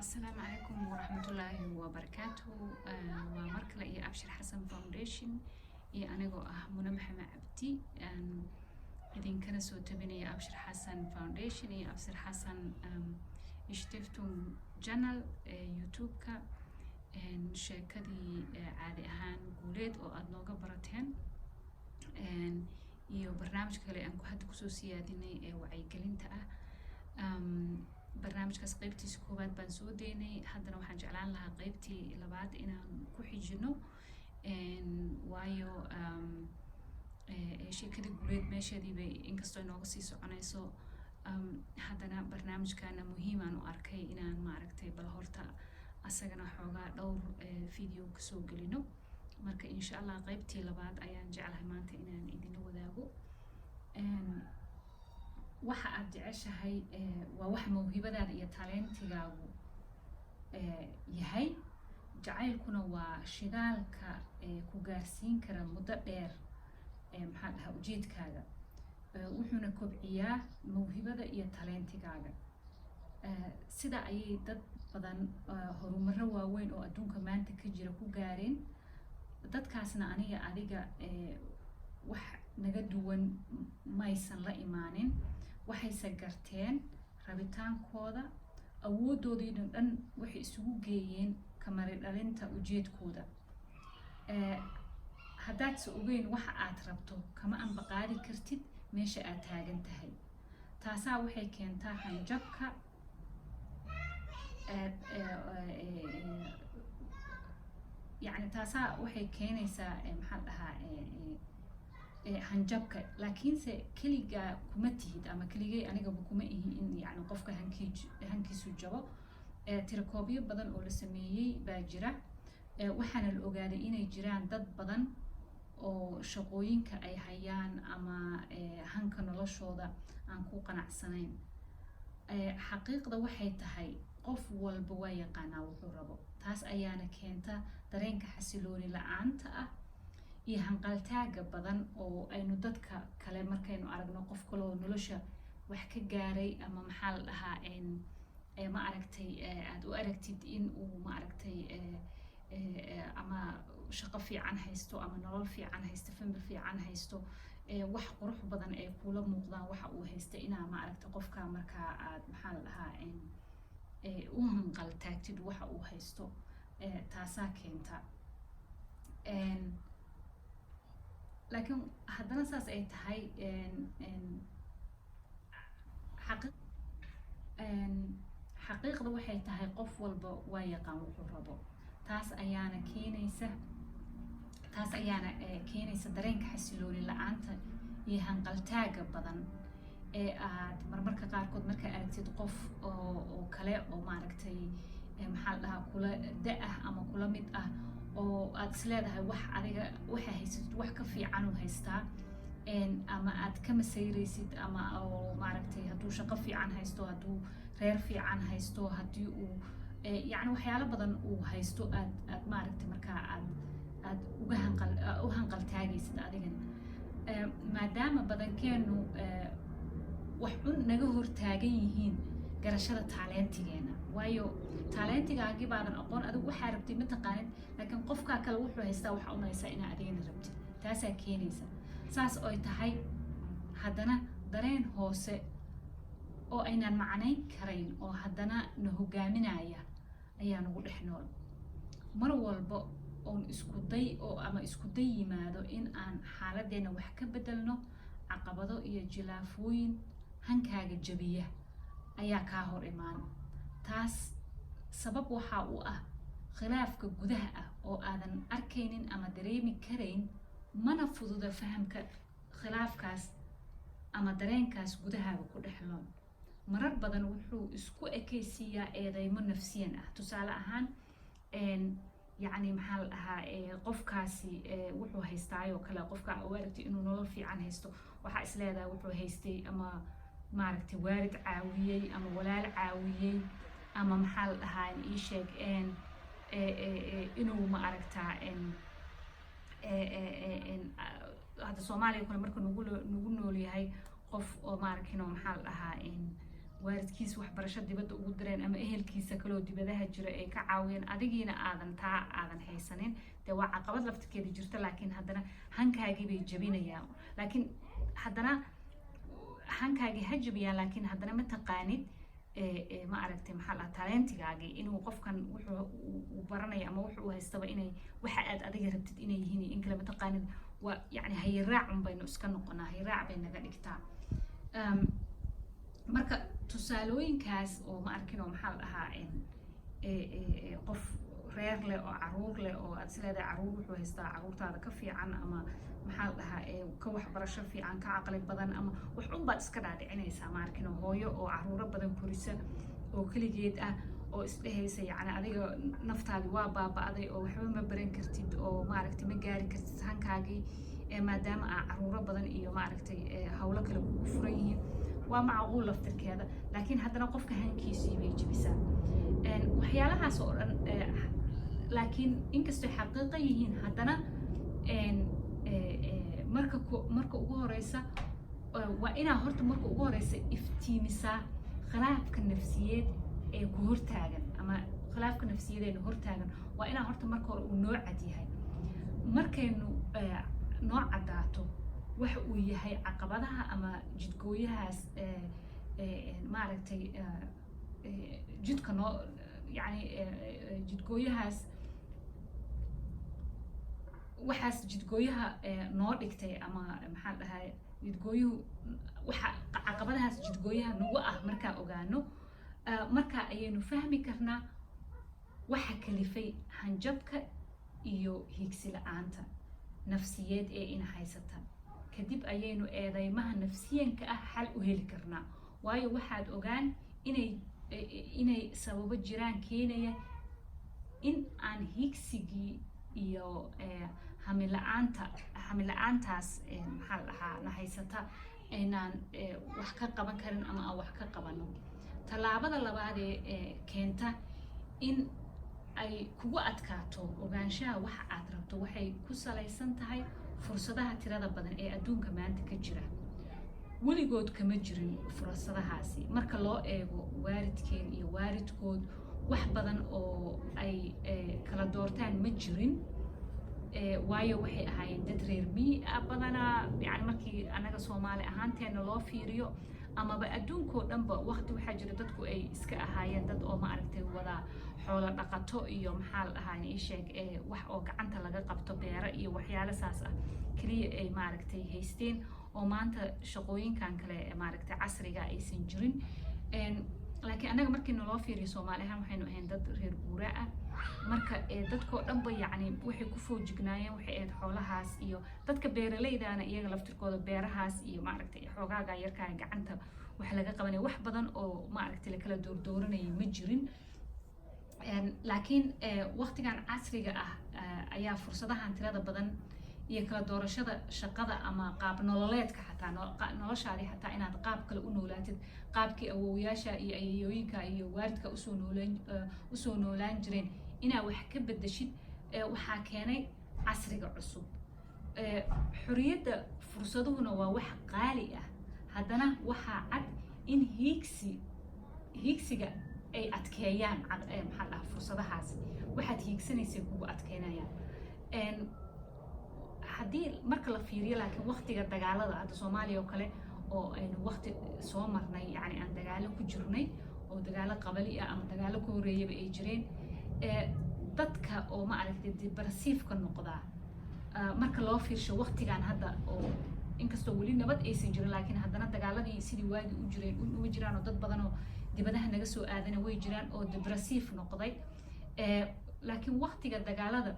السلام عليكم ورحمة الله وبركاته. ومركلة إيه أبشر حسن فاونديشن إيه أنا جو منى محمد عبدي إذن كان سو تبني أبشر حسن فاونديشن إيه أبشر حسن اشتفتم جانل يوتيوب كا شركدي عادي أهان قوليد أو أدنوغا براتين iyo barnaamij kale aan ku hadda kusoo siyaadinay ee wacyigelinta ah barnaamijkaas qaybtiisa koowaad baan soo deynay haddana waxaan jeclaan lahaa qaybtii labaad inaan ku xijino waayo sheekadii guuleed meesheedii bay inkastoo inooga sii soconayso haddana barnaamijkana muhiimaan u arkay inaan maaragtay bal horta asagana xoogaa dhowr video kasoo gelino marka insha Allah qaybtii labaad ayaan jeclahay maanta inaan idin wadaago waxa aad jeceshahay waa wax mawhibadaada iyo talentigaagu yahay jacaylkuna waa shidaalka ku gaarsiin kara muddo dheer maxaa dhahaa ujeedkaaga wuxuuna kobciyaa mawhibada iyo talentigaaga sida ayay dad badan horumaro waaweyn oo adduunka maanta ka jira ku gaareen dadkaasna aniga adiga wax naga duwan maysan la imaanin waxayse garteen rabitaankooda awoodoodii dhan waxay isugu geeyeen kamari dhalinta ujeedkooda haddaad se ogeyn waxa aad rabto kama anbaqaadi kartid meesha aad taagan tahay taasaa waxay keentaa hanjabka يعني تاسا waxay keenaysaa maxaa dhahaa hanjabka laakiin se kaliga kuma tihid ama kaligay aniga kuma ihi in yani qofka hankiisu jabo tirakoobyo badan oo la sameeyay baa jira waxaana la ogaaday inay jiraan dad badan oo shaqooyinka ay hayaan ama hanka noloshooda aan ku qanacsanayn xaqiiqda waxay tahay qof walba waa yaqaanaa wuxuu rabo taas ayaana keenta dareenka xasilooni la'aanta ah iyo hanqaltaaga badan oo aynu dadka kale markaynu aragno qof kale oo nolosha wax ka gaaray ama maxaa la dhahaa ma aragtay aad u aragtid in uu ma aragtay ama shaqo fiican haysto ama nolol fiican haysto famil fiican haysto wax qurux badan ay kula muuqdaan waxa uu haysta inaa ma aragtay qofka markaa aad maxaa la dhahaa u hanqaltaagtid waxa uu haysto taasaa keenta laakiin haddana saas ay tahay xaqiiqda waxay tahay qof walba waa yaqaan wuxuu rabo taas ayaana keenaysa dareenka xasilooni la'aanta iyo hanqaltaaga badan ee aad marmarka qaarkood markaa aragtid qof oo kale oo maaragtay maxaa la dhahaa kula da-ah ama kula mid ah oo aad isleedahay wax adiga waxa haysatid wax ka fiican u haystaa ama aad ka masayraysid ama oo maaragtay hadduu shaqo fiican haysto hadduu reer fiican haysto haddii uu yani waxyaalo badan uu haysto aad maaragtay markaa aad u hanqaltaagaysid adigana maadaama badankeenu wax un naga hortaagan yihiin garashada taalentigeena waayo taalentigaagii baadan aqoon adigu waxaa rabtay ma taqaanid laakiin qofkaa kale wuxuu haystaa waxaa u malaysaa inaa adigana rabtid taasaa keenaysa saas oy tahay haddana dareen hoose oo aynaan macnayn karayn oo haddana na hogaaminaya ayaa nagu dhex nool mar walba oon isku day yimaado in aan xaaladeena wax ka bedelno caqabado iyo jilaafooyin hankaaga jabiya ayaa kaa hor imaan taas sabab waxaa u ah khilaafka gudaha ah oo aadan arkaynin ama dareemi karayn mana fududa fahamka khilaafkaas ama dareenkaas gudahaaga ku dhex nool marar badan wuxuu isku ekaysiiyaa eedaymo nafsiyan ah tusaale ahaan يعني محل قفكاسي وحو هيستايو كلا قفكا وارتي إنه نول في عن هيستو وحا إسلادا وحو هيستي أما ماركتي وارد عاويي أما ولال عاويي أما محل هاي إيشيك إنه ما أركتا هذا الصومالي يكون مركو نقول نولي هاي قف ماركينو محل waalidkiisa waxbarasho dibadda ugu direen ama ehelkiisa kaloo dibadaha jira ay ka caawiyeen adigiina aadan haysanin dee waa caqabad laftirkeeda jirta laakiin haddana hankaagii bay jabinayaan laakiin haddana hankaagii ha jabiyaan laakiin haddana ma taqaanid ma aragtay maxaa lahaa talentigaagii inuu qofkan wuxuu uu baranayo ama wuxuu haystaba inay waxa aad adiga rabtid inay yihiin in kale ma taqaanid waa yacni hayiraac un baynu iska noqonaa hayiraac bay naga dhigtaa marka tusaalooyinkaas oo ma arkin oo maxaa la dhahaa qof reer leh oo caruur leh oo aad isleedahay caruur wuxuu haystaa caruurtaada ka fiican ama maxaa la dhahaa ka waxbarasho fiican ka caqli badan ama wax un baad iska dhaadhicinaysaa ma arkin oo hooyo oo caruuro badan korisa oo keligeed ah oo isdhehaysa yacni adiga naftaadi waa baaba'day oo waxba ma baran kartid oo maaragtay ma gaari kartid hankaagii maadaama aa caruuro badan iyo maaragtay hawlo kale kugu furan yihiin waa macquul laftirkeeda laakiin haddana qofka hankiisii bay jebisaa waxyaalahaas oo dhan laakiin inkastoo xaqiiqo yihiin haddana marka ugu horeysa waa inaa horta marka ugu horeysa iftiimisaa khilaafka nafsiyeed ee ku hortaagan ama khilaafka nafsiyadeena hortaagan waa inaa horta marka hore uu noo cad yahay markaynu noo caddaato waxa uu yahay caqabadaha ama jidgooyahaas maaragtay jidka noo yani jidgooyahaas waxaas jidgooyaha noo dhigtay ama maxaa dhahay jidgooyuhu waxa caqabadahaas jidgooyaha nagu ah markaa ogaano markaa ayaynu fahmi karnaa waxa kalifay hanjabka iyo higsi la-aanta nafsiyeed ee ina haysata kadib ayaynu eedeymaha nafsiyanka ah xal u heli karnaa waayo waxaad ogaan inay sababo jiraan keenaya in aan higsigii iyo hamila-aantaas maxaa la dhahaa na haysata aynaan wax ka qaban karin ama aan wax ka qabano tallaabada labaad ee keenta in ay kugu adkaato ogaanshaha waxa aad rabto waxay ku salaysan tahay fursadaha tirada badan ee adduunka maanta ka jira weligood kama jirin fursadahaasi marka loo eego waalidkeen iyo waalidkood wax badan oo ay kala doortaan ma jirin waayo waxay ahaayeen dad reer miyi ah badanaa yani markii annaga Soomaali ahaanteena loo fiiriyo amaba adduunkoo dhanba waqti waxaa jira dadku ay iska ahaayeen dad oo ma aragtay wada xoolo dhaqato iyo maxaa la dhahaa ii sheeg wax oo gacanta laga qabto beero iyo waxyaalo saas ah kaliya ay maaragtay haysteen oo maanta shaqooyinkan kale maaragtay casriga aysan jirin laakiin annaga markii naloo fiiriyo Soomaali ahaan waxaynu ahayn dad reer guura ah marka dadkoo dhanba yacni waxay ku foojignaayeen waxay ahayd xoolahaas iyo dadka beeraleydaana iyaga laftirkooda beerahaas iyo maaragtay xoogaaga yarkaa gacanta wax laga qabanaya wax badan oo maaragtay la kala doordooranayay ma jirin laakiin waqtigan casriga ah ayaa fursadahan tirada badan iyo kala doorashada shaqada ama qaab nololeedka xataa noloshaadii xataa inaad qaab kale u noolaatid qaabkii awowyaasha iyo ayeeyooyinka iyo waalidka usoo noolaan jireen inaa wax ka bedeshid waxaa keenay casriga cusub xorriyadda fursaduhuna waa wax qaali ah haddana waxaa cad in hiigsiga ay adkeeyaan maxaa dhaha fursadahaas waxaad hiigsanaysay kugu adkeynayaan haddii marka la fiiriyo laakiin waqtiga dagaalada hadda Soomaaliya oo kale oo aynu waqti soo marnay yani aan dagaalo ku jirnay oo dagaalo qabali ah ama dagaalo ku horeeyaba ay jireen dadka oo ma aragtay depressive-ka noqdaa marka loo fiirsho waqtigan hadda oo inkastoo weli nabad aysan jirin laakiin haddana dagaaladii sidii waagi u jireen uma jiraan oo dad badan oo dibadaha naga soo aadana way jiraan oo depressive noqday laakiin waqtiga dagaalada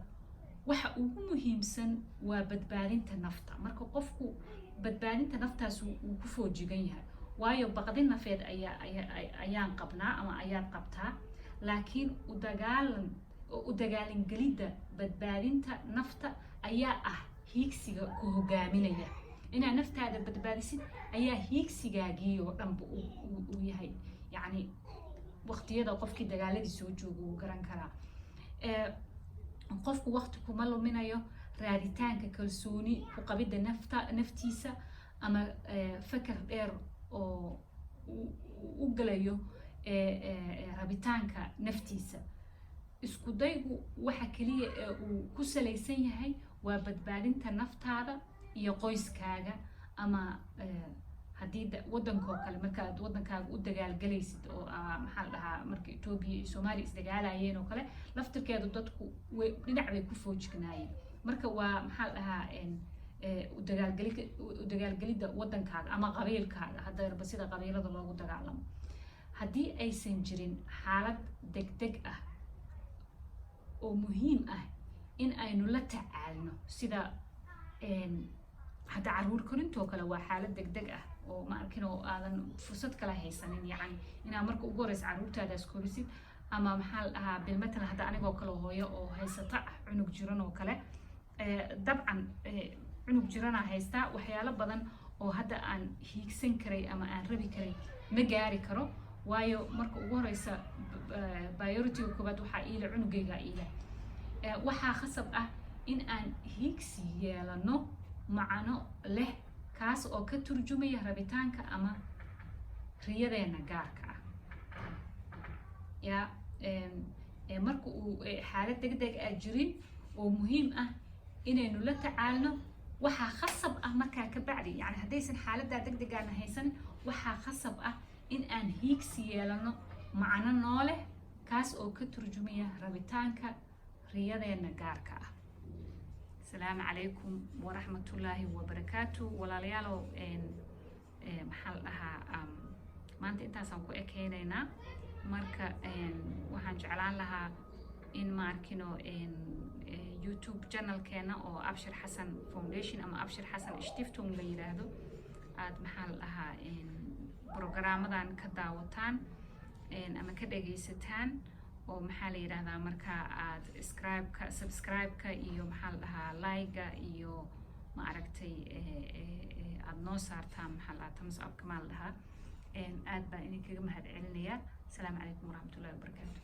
waxa ugu muhiimsan waa badbaadinta nafta marka qofku badbaadinta naftaas uu ku foojigan yahay waayo baqdin nafeed ayaan qabnaa ama ayaad qabtaa laakiin u dagaalin gelidda badbaadinta nafta ayaa ah hiigsiga ku hogaaminaya inaad naftaada badbaadisid ayaa hiigsigaagii oo dhanba uu yahay yacni waqtiyada qofkii dagaaladii soo jooga uu garan karaa qofku waqti kuma luminayo raaditaanka kalsooni ku qabidda naftiisa ama fakar dheer oo u galayo rabitaanka naftiisa. isku daygu waxa kaliya ee uu ku salaysan yahay waa badbaadinta naftaada iyo qoyskaaga, ama haddii waddankoo kale markaad waddankaaga u dagaalgalaysid oo maxaa la dhahaa marka Ethiopia iyo Soomaaliya isdagaalayeen oo kale laftirkeedu dadku dhinac bay ku foojignaayeen. marka waa maxaa la dhahaa u dagaalgelidda waddankaaga ama qabiilkaaga, hadda sida qabiilada loogu dagaalamo. haddii aysan jirin xaalad degdeg ah oo muhiim ah in aynu la tacaalno, sida hadda caruur korintoo kale waa xaalad degdeg ah oo ma arkin oo aadan fursad kala haysanin, yacni inaad marka ugu horeysa caruurtaadaas korisid, ama maxaa la dhahaa bilmatalan hadda anigoo kale hooyo oo haysata cunug jiran oo kale, dabcan cunug jirana haystaa waxyaalo badan oo hadda aan hiigsan karay ama aan rabi karay ma gaari karo, waayo marka ugu horeysa priority-ga koobaad waxaa iila cunugayga iila. waxaa khasab ah in aan hiigsi yeelano macno leh kaas oo ka turjumaya rabitaanka ama riyadeena gaarka ah. marka uu xaalad degdeg ah jirin oo muhiim ah inaynu la tacaalno, waxaa khasab ah markaa ka bacdi, yani haddaysan xaaladdaa degdegaana haysan, waxaa khasab ah in aan hiigsi yeelano macno noole kaas oo ka turjumaya rabitaanka riyadeena gaarka ah. السلام عليكم ورحمة الله وبركاته. walaalayaalow maxaa la dhahaa maanta intaasaan ku ekeynaynaa. marka waxaan jeclaan lahaa in maarkino YouTube channelkeena oo Abshir Xasan Foundation ama Abshir Xasan Stiftung la yiraahdo aad maxaa la dhahaa programmadan ka daawataan ama ka dhageysataan, oo maxaa la yiraahdaa marka aad subscribe-ka iyo maxaa la dhahaa like-ga iyo ma aragtay aad noo saartaan maxaa la dhahaa thumbs up-ka ma la dhahaa. aad baan idinkaga mahad celinayaa. السلام عليكم ورحمة الله وبركاته.